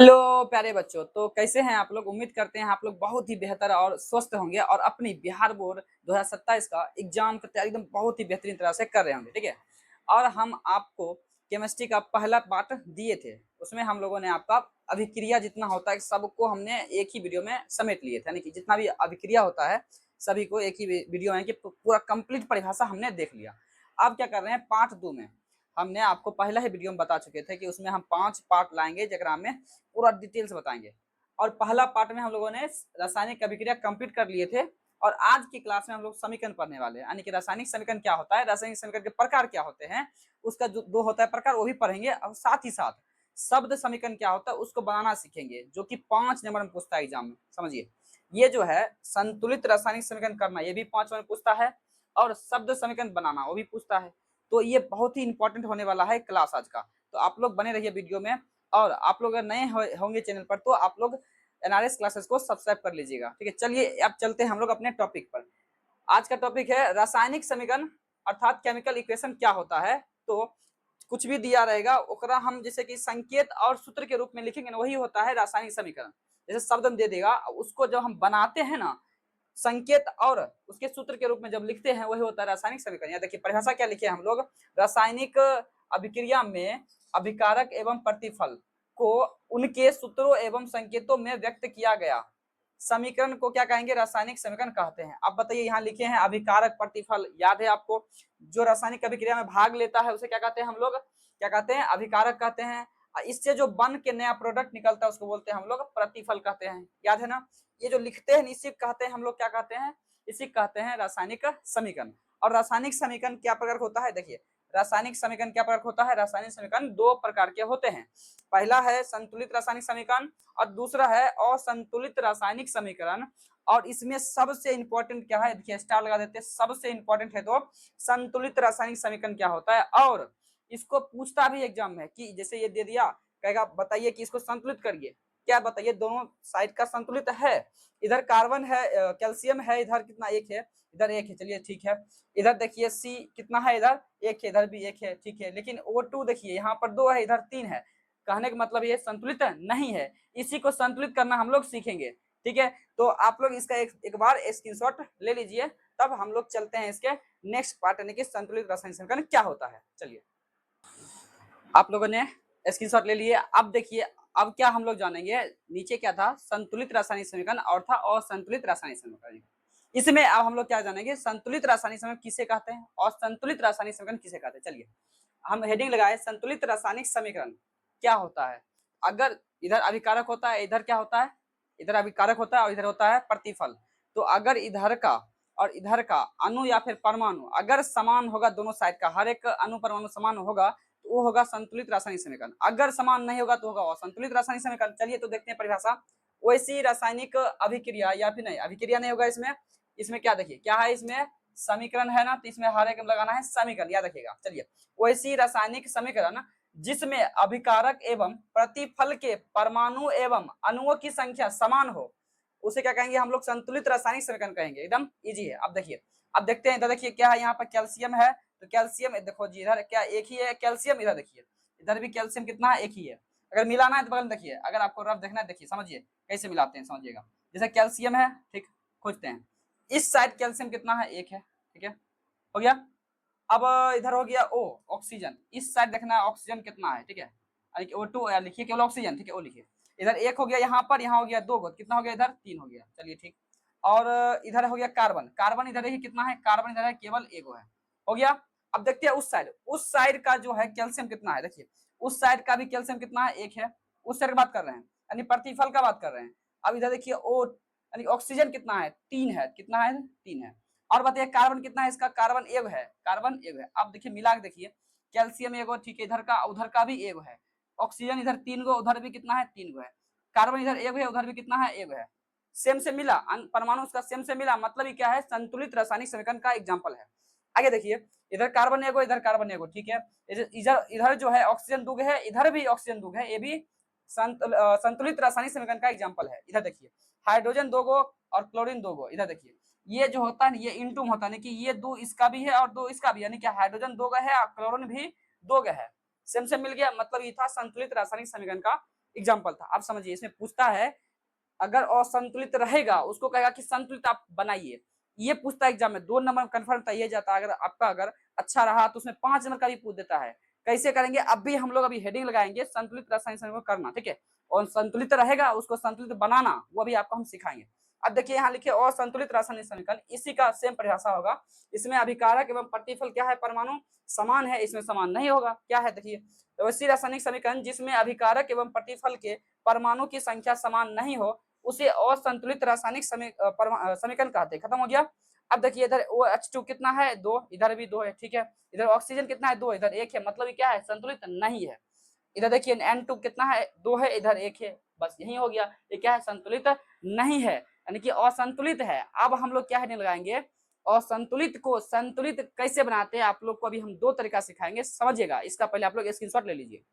Hello प्यारे बच्चों। तो कैसे हैं आप लोग? उम्मीद करते हैं आप लोग बहुत ही बेहतर और स्वस्थ होंगे और अपनी बिहार बोर्ड 2027 का एग्जाम की तैयारी एकदम बहुत ही बेहतरीन तरह से कर रहे होंगे। ठीक है। और हम आपको केमिस्ट्री का पहला पार्ट दिए थे, उसमें हम लोगों ने आपका अभिक्रिया जितना होता है सबको हमने एक ही वीडियो में समेट लिए थे, यानी कि जितना भी अभिक्रिया होता है सभी को एक ही वीडियो में कि पूरा कंप्लीट परिभाषा हमने देख लिया। अब क्या कर रहे हैं, पार्ट 2 में हमने आपको पहला ही वीडियो में बता चुके थे कि उसमें हम 5 पार्ट लाएंगे जगह में पूरा डिटेल्स बताएंगे। और पहला पार्ट में हम लोगों ने रासायनिक अभिक्रिया कंप्लीट कर लिए थे और आज की क्लास में हम लोग समीकरण पढ़ने वाले हैं, यानी कि रासायनिक समीकरण क्या होता है, रासायनिक समीकरण के प्रकार क्या होते हैं, उसका जो दो होता है प्रकार वो भी पढ़ेंगे और साथ ही साथ शब्द समीकरण क्या होता है उसको बनाना सीखेंगे, जो कि 5 नंबर में पूछता है एग्जाम में। समझिए, ये जो है संतुलित रासायनिक समीकरण करना ये भी 5 नंबर में पूछता है और शब्द समीकरण बनाना वो भी पूछता है। तो ये बहुत ही इंपॉर्टेंट होने वाला है क्लास आज का, तो आप लोग बने रहिए वीडियो में। और आप लोग अगर नए होंगे चैनल पर तो आप लोग एनआरएस क्लासेस को सब्सक्राइब कर लीजिएगा। ठीक है, चलिए अब चलते हैं हम लोग अपने टॉपिक पर। आज का टॉपिक है रासायनिक समीकरण अर्थात केमिकल इक्वेशन क्या होता है। तो कुछ भी दिया रहेगा ओकरा हम जैसे कि संकेत और सूत्र के रूप में लिखेंगे ना, वही होता है रासायनिक समीकरण। जैसे शब्द दे देगा उसको जब हम बनाते हैं ना संकेत और उसके सूत्र के रूप में जब लिखते हैं वही होता है रासायनिक समीकरण। यहाँ देखिए परिभाषा क्या लिखे हम लोग, रासायनिक अभिक्रिया में अभिकारक एवं प्रतिफल को उनके सूत्रों एवं संकेतों में व्यक्त किया गया समीकरण को क्या कहेंगे, रासायनिक समीकरण कहते हैं। अब बताइए, यहाँ लिखे हैं अभिकारक प्रतिफल, याद है आपको? जो रासायनिक अभिक्रिया में भाग लेता है उसे क्या कहते हैं हम लोग, क्या कहते हैं, अभिकारक कहते हैं। इससे जो बन के नया प्रोडक्ट निकलता है उसको बोलते हैं हम लोग प्रतिफल कहते हैं, याद है ना? ये जो लिखते हैं इसी कहते हैं हम लोग, क्या कहते हैं, इसी कहते हैं रासायनिक समीकरण। और रासायनिक समीकरण क्या प्रकार होता है, देखिए रासायनिक समीकरण क्या प्रकार होता है, रासायनिक समीकरण दो प्रकार के होते हैं। पहला है संतुलित रासायनिक समीकरण और दूसरा है असंतुलित रासायनिक समीकरण। और इसमें सबसे इंपॉर्टेंट क्या है, देखिए स्टार लगा देते हैं, सबसे इंपॉर्टेंट है तो संतुलित रासायनिक समीकरण क्या होता है। और इसको पूछता भी एग्जाम में कि जैसे ये दे दिया, कहेगा बताइए कि इसको संतुलित करिए, क्या बताइए दोनों साइड का संतुलित है। इधर कार्बन है, कैल्शियम है, इधर कितना एक है, इधर एक है, चलिए ठीक है। इधर देखिए सी कितना है, इधर एक है, इधर भी एक है, ठीक है। लेकिन O2 देखिए यहाँ पर 2 है, इधर 3 है, कहने का मतलब ये संतुलित नहीं है। इसी को संतुलित करना हम लोग सीखेंगे। ठीक है, तो आप लोग इसका एक बार स्क्रीनशॉट ले लीजिए, तब हम लोग चलते हैं इसके नेक्स्ट पार्ट, यानी कि संतुलित रासायनिक समीकरण क्या होता है। चलिए, आप लोगों ने स्क्रीनशॉट ले लिए। अब देखिए, अब क्या हम लोग जानेंगे, नीचे क्या था, संतुलित रासायनिक समीकरण और था असंतुलित रासायनिक समीकरण। इसमें अब हम लोग क्या जानेंगे, संतुलित रासायनिक समीकरण किसे कहते हैं और संतुलित रासायनिक समीकरण किसे कहते हैं। चलिए हम हेडिंग लगाए, संतुलित रासायनिक समीकरण क्या होता है। अगर इधर अभिकारक होता है, इधर क्या होता है, इधर अभिकारक होता है और इधर होता है प्रतिफल। तो अगर इधर का और इधर का अणु या फिर परमाणु अगर समान होगा, दोनों साइड का हर एक अणु परमाणु समान होगा तो वो होगा संतुलित रासायनिक समीकरण। अगर समान नहीं होगा तो होगा असंतुलित रासायनिक समीकरण। चलिए तो देखते हैं परिभाषा। वैसी रासायनिक अभिक्रिया या फिर नहीं, अभिक्रिया नहीं होगा इसमें, इसमें क्या देखिए क्या है, इसमें समीकरण है ना, तो इसमें हर एक लगाना है समीकरण, याद रखिएगा। चलिए, वैसी रासायनिक समीकरण जिसमें अभिकारक एवं प्रतिफल के परमाणु एवं अणुओं की संख्या समान हो उसे क्या कहेंगे हम लोग, संतुलित रासायनिक समीकरण कहेंगे। एकदम इजी है। अब देखिए, अब देखते हैं, इधर देखिए क्या है, यहाँ पर कैल्शियम है, तो कैल्शियम देखो जी, इधर क्या एक ही है कैल्शियम, इधर देखिए इधर भी कैल्शियम कितना है, एक ही है। अगर मिलाना है तो बगल में देखिए, अगर आपको रफ देखना है देखिए, समझिए कैसे मिलाते हैं, समझिएगा। जैसे कैल्शियम है, ठीक, खोजते हैं, इस साइड कैल्शियम कितना है, एक है, ठीक है, हो गया। अब इधर हो गया ओ ऑक्सीजन, इस साइड देखना है ऑक्सीजन कितना है, ठीक है, O2 लिखिए, केवल ऑक्सीजन, ठीक है, ओ लिखिए। इधर एक हो गया, यहाँ पर, यहाँ हो गया दो, कितना हो गया, इधर 3 हो गया, चलिए ठीक। और इधर हो गया कार्बन, कार्बन इधर देखिए कितना है, कार्बन इधर है केवल एगो है, हो गया। अब देखते हैं उस साइड का जो है कैल्शियम कितना है, देखिए उस साइड का भी कैल्शियम कितना है, एक है, उस साइड की बात कर रहे हैं, यानी प्रतिफल का बात कर रहे हैं। अब इधर देखिए ओ यानी ऑक्सीजन कितना है, 3 है, कितना है, 3 है। और बताइए कार्बन कितना है, इसका कार्बन एगो है, कार्बन एगो है। अब देखिए मिला के देखिए, कैल्शियम एगो, ठीक है, इधर का उधर का भी एगो है, ऑक्सीजन इधर 3 गो, उधर भी कितना है, 3 गो है, कार्बन इधर एगो है, उधर भी कितना है, एगो है। सेम से मिला, परमाणु उसका सेम से मिला, मतलब ये क्या है, संतुलित रासायनिक समीकरण का एग्जांपल है। आगे देखिए, इधर कार्बन एगो, इधर कार्बन एगो, ठीक है, इधर इधर जो है ऑक्सीजन दूग है, इधर भी ऑक्सीजन दूग है, ये भी संतुलित रासायनिक समीकरण का एग्जांपल है। इधर देखिए हाइड्रोजन 2 गो और क्लोरीन 2 गो, इधर देखिए ये जो होता है ये इंटूम होता है, कि ये 2 इसका भी है और 2 इसका भी, यानी कि हाइड्रोजन 2 गो है और क्लोरीन भी 2 गो है, सेम से मिल गया, मतलब ये था संतुलित रासायनिक समीकरण का एग्जाम्पल था। आप समझिए, इसमें पूछता है अगर असंतुलित रहेगा उसको कहेगा कि संतुलित आप बनाइए। ये पूछता है एग्जाम में, 2 नंबर कंफर्म था ये जाता है। अगर आपका अगर अच्छा रहा तो उसमें 5 नंबर का भी पूछ देता है। कैसे करेंगे, अब भी हम लोग अभी हेडिंग लगाएंगे संतुलित रासायनिक समीकरण करना, ठीक है। और संतुलित रहेगा उसको संतुलित बनाना वो भी आपको हम सिखाएंगे। अब देखिए यहाँ लिखे असंतुलित रासायनिक समीकरण, इसी का सेम परिभाषा होगा। इसमें अभिकारक एवं प्रतिफल क्या है, परमाणु समान है, इसमें समान नहीं होगा। क्या है देखिए, वैसी रासायनिक समीकरण जिसमें अभिकारक एवं प्रतिफल के परमाणु की संख्या समान नहीं हो उसे असंतुलित रासायनिक समीकरण कहते हैं। खत्म हो गया। अब देखिए इधर OH2 कितना है 2, इधर भी 2 है, ठीक है। इधर ऑक्सीजन कितना है 2, इधर 1 है, मतलब ये क्या है, संतुलित नहीं है। इधर देखिए N2 कितना है 2 है, इधर 1 है, बस यही हो गया। ये क्या है, संतुलित नहीं है, यानी कि असंतुलित है। अब हम लोग क्या है लगाएंगे, असंतुलित को संतुलित कैसे बनाते हैं आप लोग को अभी हम 2 तरीका सिखाएंगे, समझिएगा। इसका पहले आप लोग स्क्रीनशॉट ले लीजिए।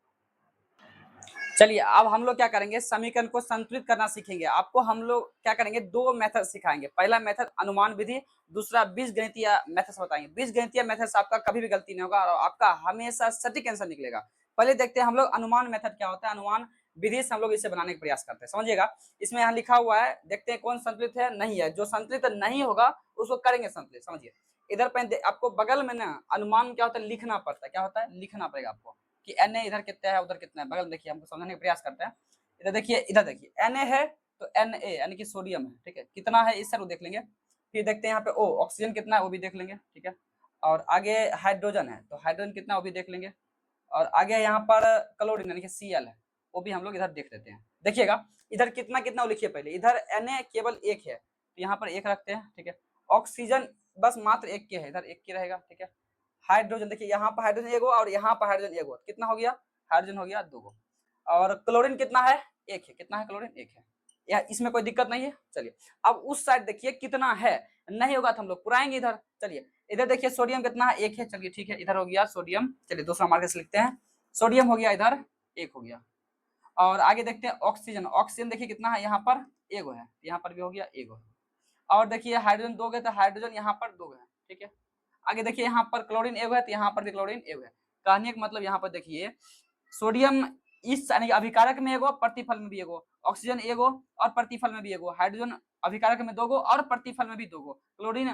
चलिए अब हम लोग क्या करेंगे, समीकरण को संतुलित करना सीखेंगे। आपको हम लोग क्या करेंगे, 2 मेथड सिखाएंगे। पहला मेथड अनुमान विधि, दूसरा बीजगणितीय मेथड से बताएंगे। बीजगणितीय मेथड से आपका कभी भी गलती नहीं होगा और आपका हमेशा सटीक आंसर निकलेगा। पहले देखते हैं हम लोग अनुमान मेथड क्या होता है। अनुमान विधि से हम लोग इसे बनाने का प्रयास करते हैं, समझिएगा। इसमें यहाँ लिखा हुआ है, देखते हैं कौन संतुलित है, नहीं है। जो संतुलित नहीं होगा उसको करेंगे संतुलित, समझिए। इधर पे आपको बगल में ना अनुमान क्या होता है, लिखना पड़ता है। क्या होता है, लिखना पड़ेगा आपको कि Na इधर कितना है उधर कितना है। बगल में देखिए, हमको समझने का प्रयास करते हैं। इधर देखिए, इधर देखिए Na है तो Na यानी कि सोडियम है, ठीक है। कितना है इस सर वो देख लेंगे। फिर देखते हैं यहाँ पे O ऑक्सीजन कितना है वो भी देख लेंगे, ठीक है। और आगे हाइड्रोजन है तो हाइड्रोजन कितना वो भी देख लेंगे। और आगे यहाँ पर क्लोरीन यानी कि Cl है, वो भी हम लोग इधर देख लेते हैं। देखिएगा इधर कितना कितना वो लिखिए पहले। इधर Na केवल 1 है तो यहाँ पर 1 रखते हैं, ठीक है। ऑक्सीजन बस मात्र 1 के है, इधर 1 के रहेगा, ठीक है। हाइड्रोजन देखिए, यहाँ पर हाइड्रोजन 1 और यहाँ पर हाइड्रोजन 1, कितना हो गया, हाइड्रोजन हो गया 2। और क्लोरीन कितना है, 1 है। कितना है क्लोरीन, 1 है। या इसमें कोई दिक्कत नहीं है। चलिए अब उस साइड देखिए कितना है, नहीं होगा तो हम लोग पुराएंगे इधर। चलिए इधर देखिए सोडियम कितना है, 1 है। चलिए ठीक है, इधर हो गया सोडियम। चलिए दूसरा मार्कर से लिखते हैं, सोडियम हो गया इधर 1 हो गया। और आगे देखते हैं ऑक्सीजन। ऑक्सीजन देखिए कितना है, यहाँ पर 1 है, यहाँ पर भी हो गया 1 है। और देखिए हाइड्रोजन 2 है तो हाइड्रोजन यहाँ पर 2 है, ठीक है। आगे देखिए यहाँ पर क्लोरीन 1 है तो यहाँ पर भी क्लोरीन 1 है। कहने का मतलब यहाँ पर देखिए सोडियम इस यानी अभिकारक में 1 प्रतिफल में भी 1, ऑक्सीजन 1 और प्रतिफल में भी 1, हाइड्रोजन अभिकारक में 2 और प्रतिफल में भी 2, क्लोरीन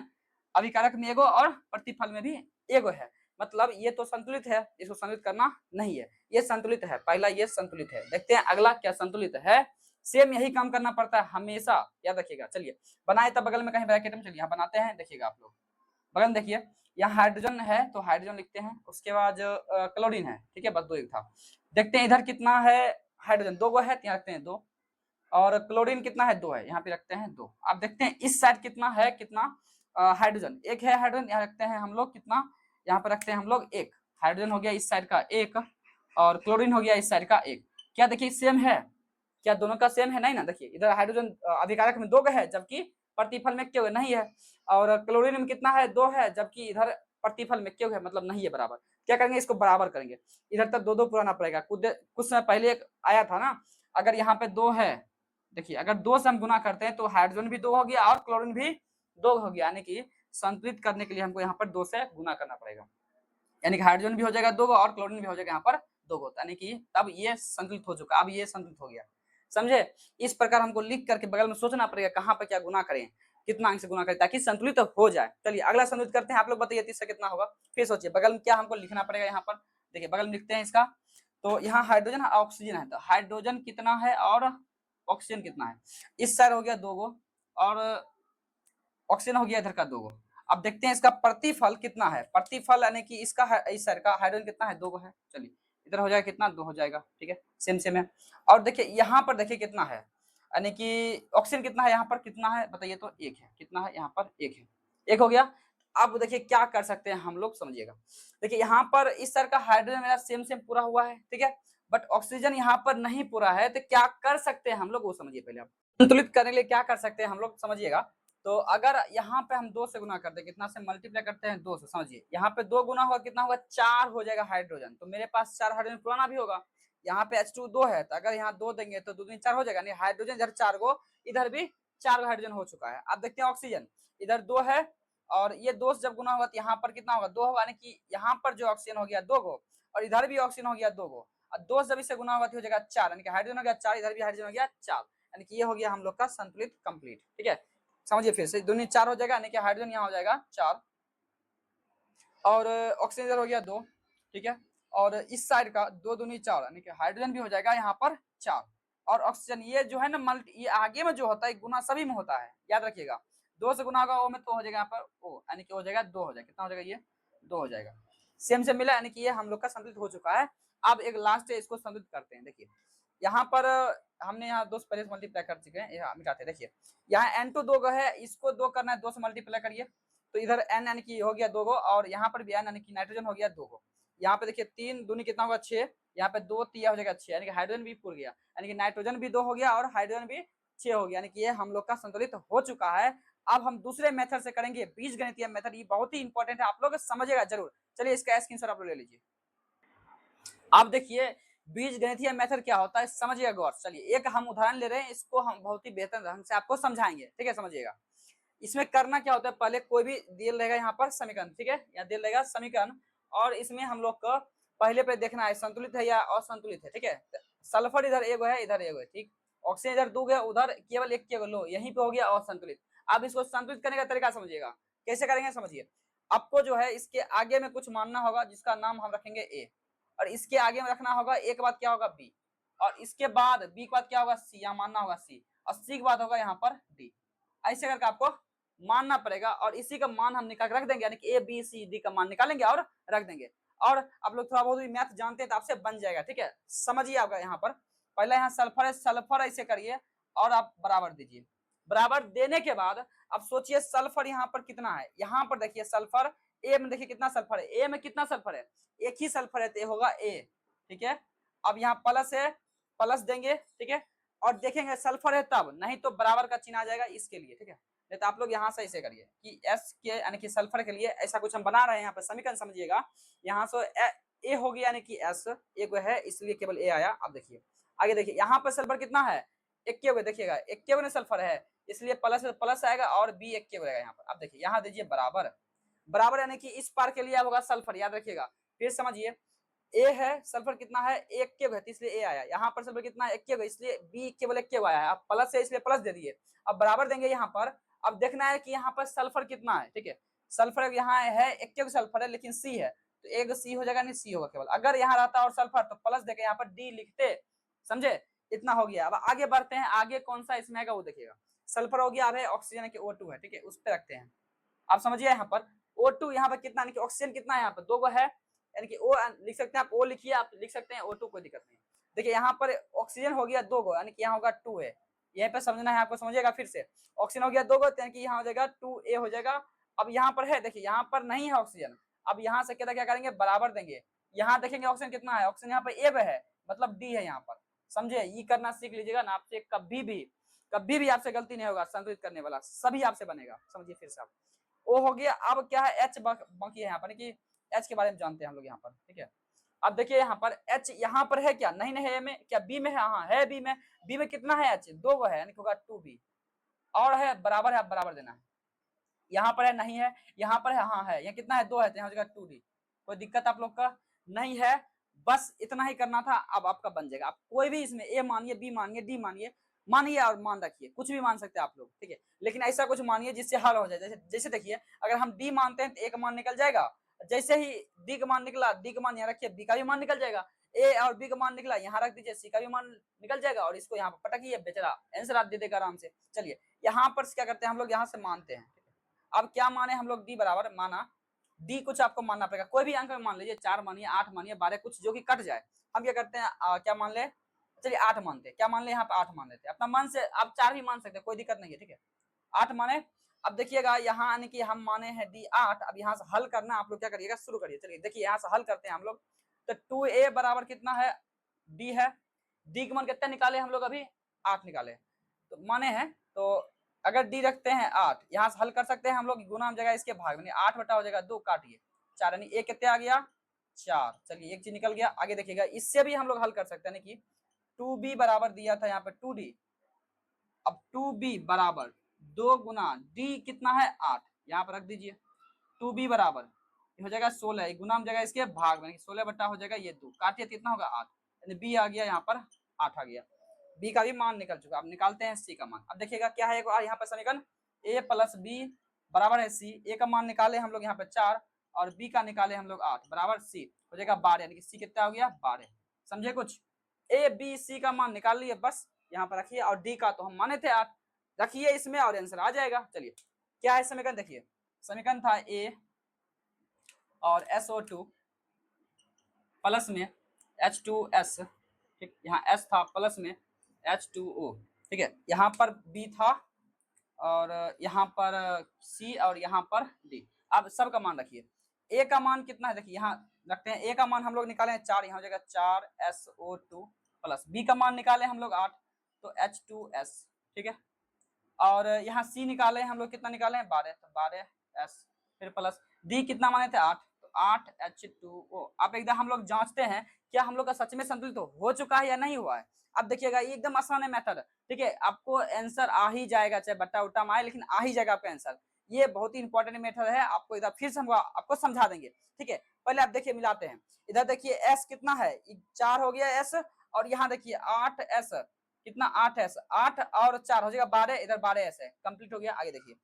अभिकारक में 1 और प्रतिफल में भी 1 है। मतलब ये तो संतुलित है, इसको संतुलित करना नहीं है। ये संतुलित है, पहला ये संतुलित है। देखते हैं अगला क्या संतुलित है। सेम यही काम करना पड़ता है हमेशा, याद रखिएगा। चलिए बनाए तब बगल में कहीं ब्रैकेट में, चलिए यहाँ बनाते हैं। देखिएगा आप लोग बगल में देखिए, यहाँ हाइड्रोजन है तो हाइड्रोजन लिखते हैं, उसके बाद क्लोरीन है, ठीक है। बस 2 था। देखते हैं इधर कितना है, हाइड्रोजन 2 है तो यहाँ रखते हैं 2। और क्लोरीन कितना है 2 है, यहाँ पे रखते हैं 2। आप देखते हैं इस साइड कितना है, कितना हाइड्रोजन 1 है। हाइड्रोजन यहाँ रखते हैं हम लोग कितना, यहाँ पर रखते हैं हम लोग 1। हाइड्रोजन हो गया इस साइड का 1 और क्लोरीन हो गया इस साइड का 1। क्या देखिए सेम है, क्या दोनों का सेम है, नहीं ना। देखिए इधर हाइड्रोजन अभिकारक में 2 है जबकि प्रतिफल में क्यों नहीं है। और क्लोरीन में कितना है 2 है जबकि इधर प्रतिफल में क्यों है, मतलब नहीं है बराबर। क्या करेंगे, इसको बराबर करेंगे। इधर तक 2 पुराना पड़ेगा। कुछ समय पहले एक आया था ना, अगर यहाँ पे 2 है, देखिए अगर 2 से हम गुना करते हैं तो हाइड्रोजन भी 2 हो गया और क्लोरीन भी 2 हो गया। यानी कि संतुलित करने के लिए हमको यहाँ पर 2 से गुना करना पड़ेगा। यानी कि हाइड्रोजन भी हो जाएगा 2 और क्लोरीन भी हो जाएगा यहाँ पर 2, यानी कि तब ये संतुलित हो चुका। अब ये संतुलित हो गया, समझे। इस प्रकार हमको लिख करके बगल में सोचना पड़ेगा कहाँ पर क्या गुना करें, कितना अंक से गुना करें ताकि संतुलित हो जाए। चलिए अगला संतुलित करते हैं। आप लोग बताइए तीसरा कितना होगा। फिर सोचिए बगल में क्या हमको लिखना पड़ेगा। यहाँ पर देखिए बगल में लिखते हैं इसका, तो यहाँ हाइड्रोजन ऑक्सीजन है तो हाइड्रोजन कितना है और ऑक्सीजन कितना है। इस साइड हो गया 2 और ऑक्सीजन हो गया इधर का 2। अब देखते हैं इसका प्रतिफल कितना है। प्रतिफल यानी कि इसका इस साइड का हाइड्रोजन कितना है 2 है। चलिए इधर हो जाएगा कितना 2 हो जाएगा, ठीक है। सेम सेम है। और देखिए यहाँ पर देखिए कितना है, यानी कि ऑक्सीजन कितना है यहाँ पर, कितना है बताइए तो 1 है। कितना है यहाँ पर 1 है, 1 हो गया। अब देखिए क्या कर सकते हैं हम लोग, समझिएगा। देखिए यहाँ पर इस साइड का हाइड्रोजन मेरा सेम सेम पूरा हुआ है, ठीक है। बट ऑक्सीजन यहाँ पर नहीं पूरा है तो क्या कर सकते हैं हम लोग वो समझिए पहले। आप संतुलित करने के लिए क्या कर सकते हैं हम लोग, समझिएगा। तो अगर यहाँ पे हम 2 से गुना करते हैं, कितना से मल्टीप्लाई करते हैं 2 से, समझिए। यहाँ पे 2 गुना होगा कितना होगा 4 हो जाएगा हाइड्रोजन। तो मेरे पास 4 हाइड्रोजन पुराना भी होगा। यहाँ पे H2 2 है तो अगर यहाँ 2 देंगे तो 2 दूनी 4 हो जाएगा। नहीं हाइड्रोजन इधर 4 गो, इधर भी 4 हाइड्रोजन हो चुका है। अब देखते हैं ऑक्सीजन, इधर 2 है और ये 2 से जब गुना होगा तो यहाँ पर कितना होगा 2 होगा। यानी कि यहाँ पर जो ऑक्सीजन हो गया 2 गो और इधर भी ऑक्सीजन हो गया 2 गो। और 2 जब इससे गुना होगा तो हो जाएगा 4, यानी कि हाइड्रोजन हो गया 4, इधर भी हाइड्रोजन हो गया 4, यानी कि ये हो गया हम लोग का संतुलित कंप्लीट। ठीक है, समझिए फिर से, दोनों 4 हो जाएगा, यानी कि हाइड्रोजन यहाँ हो जाएगा 4 और ऑक्सीजन इधर हो गया 2। ठीक है, और इस साइड का 2 दूनी 4, यानी कि हाइड्रोजन भी हो जाएगा यहाँ पर 4 और ऑक्सीजन, ये जो है ना मल्टी, ये आगे में जो होता है गुना सभी में होता है, याद रखिएगा। 2 से गुना होगा ओ में तो हो जाएगा यहाँ पर ओ, यानी कि हो जाएगा 2 हो जाएगा, कितना हो जाएगा ये 2 हो जाएगा, सेम से मिला, यानी कि ये हम लोग का संतुलित हो चुका है। अब एक लास्ट है, इसको संतुलित करते हैं। देखिए यहाँ पर हमने यहाँ 2 से पहले मल्टीप्लाई कर चुके हैं, यहाँ मिटाते हैं। देखिए यहाँ N2 2 है, इसको 2 करना है, 2 से मल्टीप्लाई करिए तो इधर N यानी कि हो गया 2 और यहाँ पर भी N यानी कि नाइट्रोजन हो गया 2। यहाँ पे देखिए 3 दूनी कितना होगा 6, यहाँ पे 2 तिया हो जाएगा 6, यानी कि हाइड्रोजन भी पूर गया, यानी कि नाइट्रोजन भी 2 हो गया और हाइड्रोजन भी 6 हो गया, यानी कि ये हम लोग का संतुलित हो चुका है। अब हम दूसरे मेथड से करेंगे, बीजगणितीय मेथड, ये बहुत ही इंपॉर्टेंट है, आप लोग समझिएगा जरूर। चलिए इसका स्क्रीनशॉट आप लोग ले लीजिए। आप देखिए बीजगणितीय मेथड क्या होता है, समझिएगा गौर। चलिए एक हम उदाहरण ले रहे हैं, इसको हम बहुत ही बेहतर ढंग से आपको समझाएंगे। ठीक है, समझिएगा। इसमें करना क्या होता है, पहले कोई भी दिया रहेगा यहाँ पर समीकरण, ठीक है, यहाँ दिया रहेगा समीकरण, और इसमें हम लोग को पहले पे देखना है संतुलित है या असंतुलित है। ठीक है, सल्फर इधर एगो है, इधर एगो है, ठीक, ऑक्सीजन इधर 2 है, उधर केवल 1 के लो, यहीं पे हो गया असंतुलित। अब इसको संतुलित करने का तरीका समझिएगा, कैसे करेंगे समझिए। आपको जो है इसके आगे में कुछ मानना होगा जिसका नाम हम रखेंगे ए, और इसके आगे में रखना होगा ए के बाद क्या होगा बी, और इसके बाद बी के बाद क्या होगा सी, यहाँ मानना होगा सी, और सी के बाद होगा यहाँ पर डी। ऐसे करके आपको मानना पड़ेगा और इसी का मान हम निकाल के रख देंगे, यानी कि ए बी सी डी का मान निकालेंगे और रख देंगे। और आप लोग थोड़ा बहुत भी मैथ जानते हैं तो आपसे बन जाएगा। ठीक है, समझिए आपका यहाँ पर पहले यहाँ सल्फर है, सल्फर ऐसे करिए और आप बराबर दीजिए। बराबर देने के बाद अब सोचिए सल्फर यहाँ पर कितना है, यहाँ पर देखिए सल्फर ए में देखिए कितना सल्फर है, ए में कितना सल्फर है, एक ही सल्फर है तो ये होगा ए। ठीक है, अब यहाँ प्लस है, प्लस देंगे। ठीक है, और देखेंगे सल्फर है तब, नहीं तो बराबर का चिन्ह आ जाएगा इसके लिए। ठीक है, नहीं तो आप लोग यहाँ से ऐसे करिए कि एस के यानी कि सल्फर के लिए ऐसा कुछ हम बना रहे हैं, यहाँ पर समीकरण समझिएगा। यहाँ से ए हो गया यानी कि एस एक है, इसलिए केवल ए आया। अब देखिए आगे, देखिए यहाँ पर सल्फर कितना है, 21, देखिएगा 21 सल्फर है, इसलिए प्लस प्लस आएगा और बी 21 रहेगा यहाँ पर। अब देखिए यहाँ दीजिए बराबर, बराबर यानी कि इस पार के लिए होगा सल्फर, याद रखिएगा। फिर समझिए ए है, सल्फर कितना है 21 है, इसलिए ए आया। यहाँ पर सल्फर कितना है 21, इसलिए बी केवल 21 आया है। अब प्लस है इसलिए प्लस दे दिए, अब बराबर देंगे यहाँ पर। अब देखना है कि यहाँ पर सल्फर कितना है। ठीक है, सल्फर यहाँ है 21 सल्फर है, लेकिन सी है तो एक सी हो जाएगा, नहीं सी होगा केवल। अगर यहाँ रहता और सल्फर तो प्लस देके यहाँ पर डी लिखते, समझे। इतना हो गया। अब आगे बढ़ते हैं, आगे कौन सा इसमें आएगा वो देखिएगा। सल्फर हो गया, अब है ऑक्सीजन के O2 है। ठीक है, उस पर रखते हैं। आप समझिए यहाँ पर O2 यहाँ पर कितना, ऑक्सीजन कितना है यहाँ पर 2 है, यानी कि O लिख सकते हैं आप, O लिखिए, आप लिख सकते हैं O2, कोई दिक्कत नहीं। देखिए यहाँ पर ऑक्सीजन हो गया 2 यानी कि यहाँ होगा 2 है, यहीं पे समझना है आपको, समझिएगा फिर से। ऑक्सीजन हो गया 2 यानी कि यहाँ हो जाएगा 2A हो जाएगा। अब यहाँ पर है, देखिए यहाँ पर नहीं है ऑक्सीजन, अब यहाँ से क्या करेंगे बराबर देंगे। यहाँ देखेंगे ऑक्सीजन कितना है, ऑक्सीजन यहाँ पर ए है, मतलब डी है यहाँ पर, समझे। ये करना सीख लीजिएगा ना, आपसे कभी भी आपसे गलती नहीं होगा, संतुलित करने वाला सभी आपसे बनेगा, समझिए फिर से आप। ओ हो गया। अब क्या है एच बाकी है यहाँ पर, कि एच के बारे में जानते हैं हम लोग यहाँ पर। ठीक है, अब देखिए यहाँ पर एच यहाँ पर है क्या, नहीं है, ए में क्या बी में है, हाँ है बी में। बी में कितना है एच 2 है, यानी होगा 2B, और है बराबर है, आप बराबर देना है। यहाँ पर है नहीं है, यहाँ पर है हाँ है, यहाँ कितना है 2 है तो यहाँ हो जाएगा 2D। कोई दिक्कत आप लोग का नहीं है, बस इतना ही करना था। अब आपका बन जाएगा। आप कोई भी इसमें ए मानिए, बी मानिए, डी मानिए और मान रखिए, कुछ भी मान सकते हैं आप लोग। ठीक है, लेकिन ऐसा कुछ मानिए जिससे हल हो जाए। जैसे देखिए अगर हम डी मानते हैं तो ए का मान निकल जाएगा, जैसे ही डी का मान निकला, डी का मान यहाँ रखिए, बी का भी मान निकल जाएगा, ए और बी का मान निकला यहाँ रख दीजिए, सी का भी मान निकल जाएगा, और इसको यहाँ पर पटकिए, बेचारा आंसर आप दे देगा आराम से। चलिए यहाँ पर क्या करते हैं हम लोग, यहाँ से मानते हैं। अब क्या माने हम लोग, डी बराबर माना, डी कुछ आपको मानना पड़ेगा, कोई भी अंक मान लीजिए, 4 मानिए, 8 मानिए, 12, कुछ जो कि कट जाए। हम क्या करते हैं क्या मान ले, चलिए 8 मानते हैं, क्या मान ले यहाँ पे 8 मान लेते हैं, अपना मन से आप 4 भी मान सकते हैं, कोई दिक्कत नहीं है। ठीक है, 8 माने। अब देखिएगा यहाँ यानी कि हम माने हैं डी 8, अब यहाँ से हल करना आप लोग क्या करिएगा, शुरू करिए। चलिए देखिए यहाँ से हल करते हैं हम लोग, तो 2A बराबर कितना है, डी है, डी का मान कितना निकाले हम लोग अभी, 8 निकाले, तो माने हैं। तो अगर डी रखते हैं 8, यहाँ से हल कर सकते हैं हम लोग, गुना हो जाएगा इसके भाग में, 8 बटा हो जाएगा 2, काटिए 4, यानी ए कितने आ गया 4। चलिए एक चीज निकल गया। आगे देखिएगा इससे भी हम लोग हल कर सकते हैं कि 2B बराबर दिया था यहाँ पे 2D, अब 2B बराबर 2 गुना डी कितना है 8, यहाँ पर रख दीजिए। 2B बराबर हो जाएगा 16, गुना हो जाएगा इसके भाग में, 16 बटा हो जाएगा ये 2, काटिए कितना होगा 8, यानी बी आ गया यहाँ पर 8 आ गया, बी का भी मान निकल चुका। अब निकालते हैं सी का मान। अब देखिएगा क्या है यहाँ पर समीकरण, ए प्लस बी बराबर है सी। ए का मान निकाले हम लोग यहाँ पे 4 और बी का निकाले हम लोग 8 बराबर सी हो जाएगा 12, यानी कि सी कितना हो गया 12। समझे कुछ? ए बी सी का मान निकाल लिए, बस यहाँ पर रखिए, और डी का तो हम माने थे 8, रखिए इसमें और आंसर आ जाएगा। चलिए क्या है समीकरण, देखिए समीकरण था ए और SO2 प्लस में H2S, ठीक, यहाँ S था प्लस में H2O, ठीक है, यहाँ पर B था और यहाँ पर C और यहाँ पर D। अब सब का मान रखिए। A का मान कितना है, देखिए यहाँ रखते हैं। A का मान हम लोग निकाले हैं 4, यहाँ हो जाएगा 4SO2 प्लस B का मान निकाले हम लोग 8, तो H2S, ठीक है, और यहाँ C निकाले हम लोग, कितना निकाले हैं 12, तो 12S, फिर प्लस D कितना माने थे 8, तो 8H2O। अब एकदम हम लोग जांचते हैं क्या हम लोग का सच में संतुलित हो चुका है या नहीं हुआ है। अब देखिएगा ये एकदम आसान है मेथड, ठीक है, आपको आंसर आ ही जाएगा, चाहे बट्टा उट्टा में आए लेकिन आ ही जाएगा आपका आंसर। ये बहुत ही इंपॉर्टेंट मेथड है, आपको इधर फिर से हम आपको समझा देंगे, ठीक है। पहले आप देखिए मिलाते हैं, इधर देखिए S कितना है 4 हो गया S, और यहाँ देखिए 8S कितना 8S, 8 और 4 हो जाएगा 12, इधर 12S है, कंप्लीट हो गया। आगे देखिए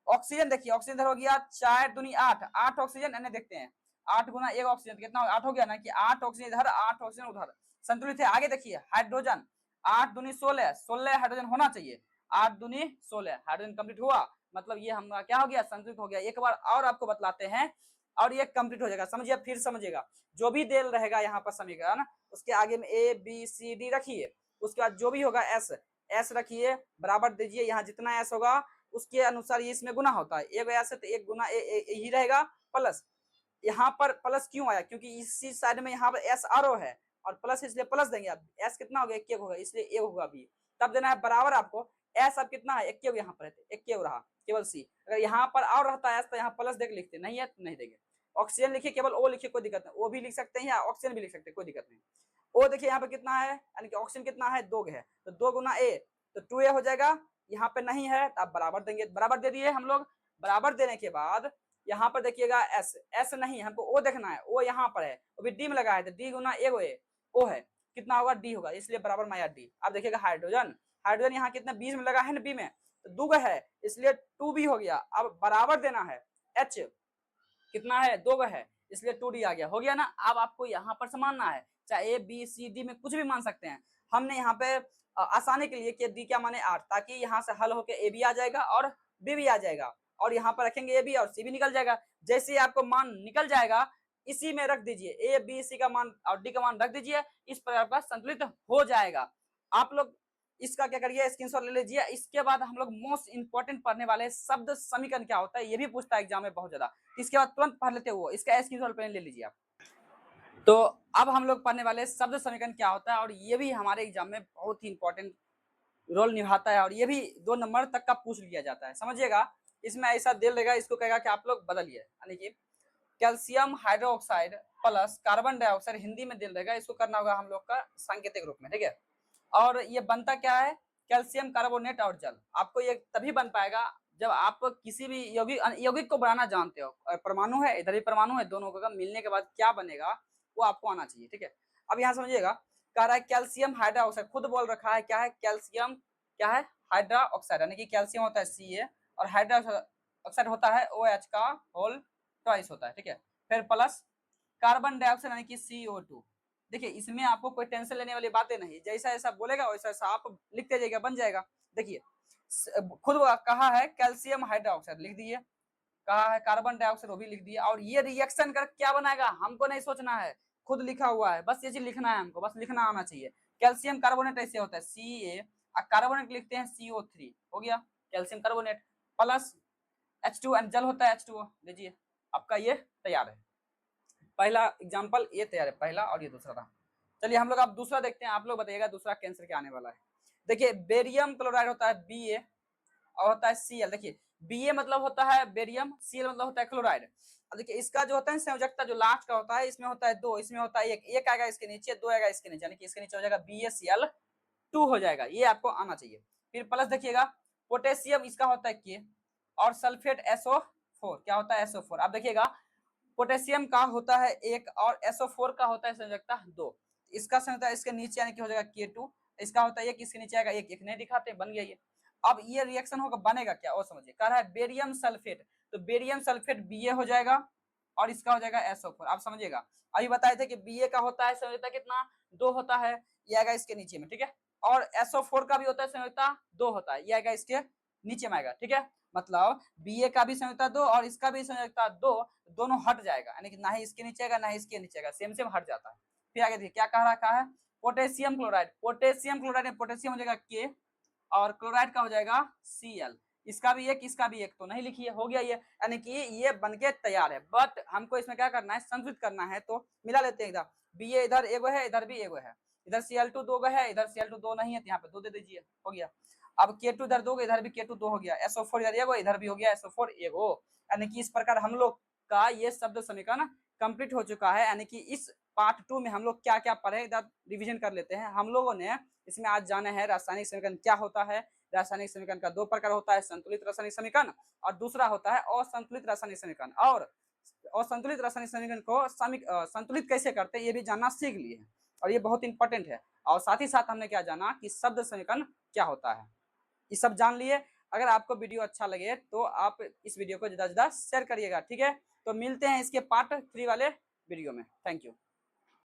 ऑक्सीजन, देखिए ऑक्सीजन इधर हो गया 4 दूनी 8, 8 ऑक्सीजन, अन्य देखते हैं 8 गुना 1 ऑक्सीजन कितना 8 हो गया ना, कि 8 ऑक्सीजन इधर 8 ऑक्सीजन उधर, संतुलित है। आगे देखिए हाइड्रोजन 8 दूनी 16, 16 हाइड्रोजन होना चाहिए, 8 दूनी 16 हाइड्रोजन कंप्लीट हुआ, मतलब ये हमारा क्या हो गया संतुलित हो गया। एक बार और आपको बतलाते हैं और ये कंप्लीट हो जाएगा, समझिए फिर समझिएगा। जो भी देल रहेगा यहाँ पर समीकरण, उसके आगे में A B C D रखिए, उसके बाद जो भी होगा S रखिए, बराबर दीजिए, यहाँ जितना S होगा उसके अनुसार ये इसमें गुना होता है, एक ऐसे तो एक गुना ही रहेगा, प्लस यहाँ पर प्लस क्यों आया, क्योंकि इसी साइड में यहाँ पर एस आर ओ है और प्लस इसलिए प्लस देंगे। अब एस कितना हो गया 1 होगा, इसलिए ए होगा बी, तब देना है बराबर आपको एस अब कितना है 1 यहाँ पर है 1 रहा, केवल सी। अगर यहाँ पर और रहता है एस तो यहाँ प्लस देख लिखते, नहीं है तो नहीं देंगे। ऑक्सीजन लिखिए, केवल ओ लिखिए, कोई दिक्कत नहीं, ओ भी लिख सकते हैं या ऑक्सीजन भी लिख सकते हैं, कोई दिक्कत नहीं। ओ देखिए यहाँ पे कितना है, यानी कि ऑक्सीजन कितना है 2 है, तो 2 गुना ए तो 2A हो जाएगा। यहाँ पे नहीं है तो आप बराबर देंगे, बराबर दे दिए हम लोग। बराबर देने के बाद यहाँ पर देखिएगा एस नहीं, हमको ओ देखना है, ओ यहाँ पर है, अभी डी में लगा है, तो डी गुना ए ओ है, कितना होगा डी होगा, इसलिए बराबर माया डी। अब देखिएगा हाइड्रोजन, हाइड्रोजन यहाँ कितना 20 में लगा है ना, बी में तो 2 है, इसलिए 2B हो गया। अब बराबर देना है, एच कितना है 2 है, इसलिए 2D आ गया, हो गया ना। अब आपको यहाँ पर मानना है, चाहे ABCD में कुछ भी मान सकते हैं। हमने यहाँ पे आसानी के लिए कि डी क्या माने 8, ताकि यहाँ से हल होकर ए भी आ जाएगा और बी भी आ जाएगा, और यहाँ पर रखेंगे ए बी और सी भी निकल जाएगा। जैसे ही आपको मान निकल जाएगा इसी में रख दीजिए, ए बी सी का मान और डी का मान रख दीजिए, इस पर आपका संतुलित हो जाएगा। आप लोग इसका क्या करिए स्क्रीनशॉट ले लीजिए। इसके बाद हम लोग मोस्ट इंपॉर्टेंट पढ़ने वाले शब्द समीकरण क्या होता है, ये भी पूछता है एग्जाम में बहुत ज्यादा, इसके बाद तुरंत पढ़ लेते हो, इसका स्क्रीनशॉट ले लीजिए आप। तो अब हम लोग पढ़ने वाले शब्द समीकरण क्या होता है, और ये भी हमारे एग्जाम में बहुत ही इंपॉर्टेंट रोल निभाता है, और ये भी 2 नंबर तक का पूछ लिया जाता है, समझिएगा। इसमें ऐसा दे देगा, इसको कहेगा कि आप लोग बदलिए, यानी कि calcium hydroxide plus carbon dioxide, Hindi में दे देगा, इसको करना होगा हम लोग का सांकेतिक रूप में, ठीक है। और ये बनता क्या है, कैल्शियम कार्बोनेट और जल। आपको ये तभी बन पाएगा जब आप किसी भी यौगिक को बनाना जानते हो, और परमाणु है इधर भी परमाणु है, दोनों का मिलने के बाद क्या बनेगा वो आपको आना चाहिए, ठीक है। अब यहाँ समझिएगा, कह रहा है कैल्शियम हाइड्रोक्साइड, खुद बोल रखा है क्या है कैल्शियम, क्या है हाइड्रोक्साइड, यानी कि कैल्शियम होता है Ca और हाइड्रोक्साइड होता है OH का होल ट्वाइस होता है, ठीक है। फिर प्लस कार्बन डाइऑक्साइड यानी कि CO2। देखिए इसमें आपको कोई टेंशन लेने वाली बातें नहीं, जैसा ऐसा बोलेगा वैसा ऐसा आप लिखते जाइएगा, बन जाएगा। देखिए खुद कहा है कैल्शियम हाइड्रोक्साइड लिख दिए, कहा है कार्बन डाइऑक्साइड वो भी लिख दिया, और ये रिएक्शन कर क्या बनाएगा हमको नहीं सोचना है, खुद लिखा हुआ है, बस ये चीज लिखना है हमको, बस लिखना आना चाहिए। कैल्शियम कार्बोनेट ऐसे होता है Ca, कार्बोनेट लिखते हैं CO3, हो गया calcium carbonate, plus H2 and जल होता है H2O। लीजिए आपका ये तैयार है, पहला एग्जाम्पल ये तैयार है, पहला और ये दूसरा था। चलिए हम लोग अब दूसरा देखते हैं, आप लोग बताइएगा दूसरा कैंसर क्या आने वाला है। देखिए बेरियम क्लोराइड होता है Ba और होता है Cl। देखिए Ba मतलब होता है बेरियम, Cl मतलब होता है क्लोराइड। अब देखिए इसका जो होता है संयोजकता जो लास्ट का होता है, इसमें होता है 2, इसमें होता है 1, 1 आएगा इसके नीचे, 2 आएगा इसके नीचे, यानी कि इसके नीचे हो जाएगा BaCl2 हो जाएगा, ये आपको आना चाहिए। फिर प्लस देखिएगा पोटेशियम इसका होता है K और सल्फेट SO4 क्या होता है SO4। अब देखिएगा पोटेशियम का होता है 1 और SO4 का होता है संयोजकता 2, इसका संयोजकता इसके नीचे यानी कि हो जाएगा K2, इसका होता है एक, इसके नीचे आएगा एक, नहीं दिखाते, बन गया ये। अब ये रिएक्शन होगा, बनेगा क्या और समझिए, कह रहा है बेरियम सल्फेट, तो बेरियम सल्फेट Ba हो जाएगा और इसका हो जाएगा SO4। आप समझिएगा, अभी बताए थे कि Ba का होता है संयोजकता कितना, 2 होता है, ये आएगा इसके नीचे में, ठीक है। और SO4 का भी होता है संयोजकता 2 होता है, ये आएगा इसके नीचे में आएगा, ठीक है। मतलब Ba का भी संयोजकता 2 और इसका भी संयोजकता 2, दोनों हट जाएगा, यानी कि ना ही इसके नीचे आएगा ना ही इसके नीचे आएगा, सेम सेम हट जाता है। फिर आगे देखिए क्या कह रखा है, पोटेशियम क्लोराइड, पोटेशियम क्लोराइड में पोटेशियम हो जाएगा K और क्लोराइड का हो जाएगा Cl, इसका भी एक, इसका भी एक, तो नहीं लिखिए, हो गया ये, यानी कि ये बनके तैयार है। बट हमको इसमें क्या करना है, संतुलित करना है, तो मिला लेते हैं इधर, Ba इधर एगो है, इधर भी एगो है, इधर Cl2 दो है, इधर Cl2 दो नहीं है, तो यहाँ पे 2 दे दीजिए, हो गया। अब K2 इधर 2, इधर भी K2 2 हो गया, SO4 इधर एगो, इधर भी हो गया SO4 एगो, यानी कि इस प्रकार हम लोग का ये शब्द समीकरण कंप्लीट हो चुका है। यानी कि इस पार्ट 2 में हम लोग क्या क्या पढ़े, इधर रिवीजन कर लेते हैं। हम लोगों ने इसमें आज जाना है रासायनिक समीकरण क्या होता है। रासायनिक समीकरण का 2 प्रकार होता है, संतुलित रासायनिक समीकरण और दूसरा होता है असंतुलित रासायनिक समीकरण। और असंतुलित रासायनिक समीकरण को संतुलित कैसे करते हैं ये भी जानना सीख लिए हैं, और ये बहुत इंपॉर्टेंट है। और साथ ही साथ हमने क्या जाना कि शब्द समीकरण क्या होता है, ये सब जान लिए। अगर आपको वीडियो अच्छा लगे तो आप इस वीडियो को ज्यादा से ज्यादा शेयर करिएगा, ठीक है। तो मिलते हैं इसके पार्ट 3 वाले वीडियो में। Thank you.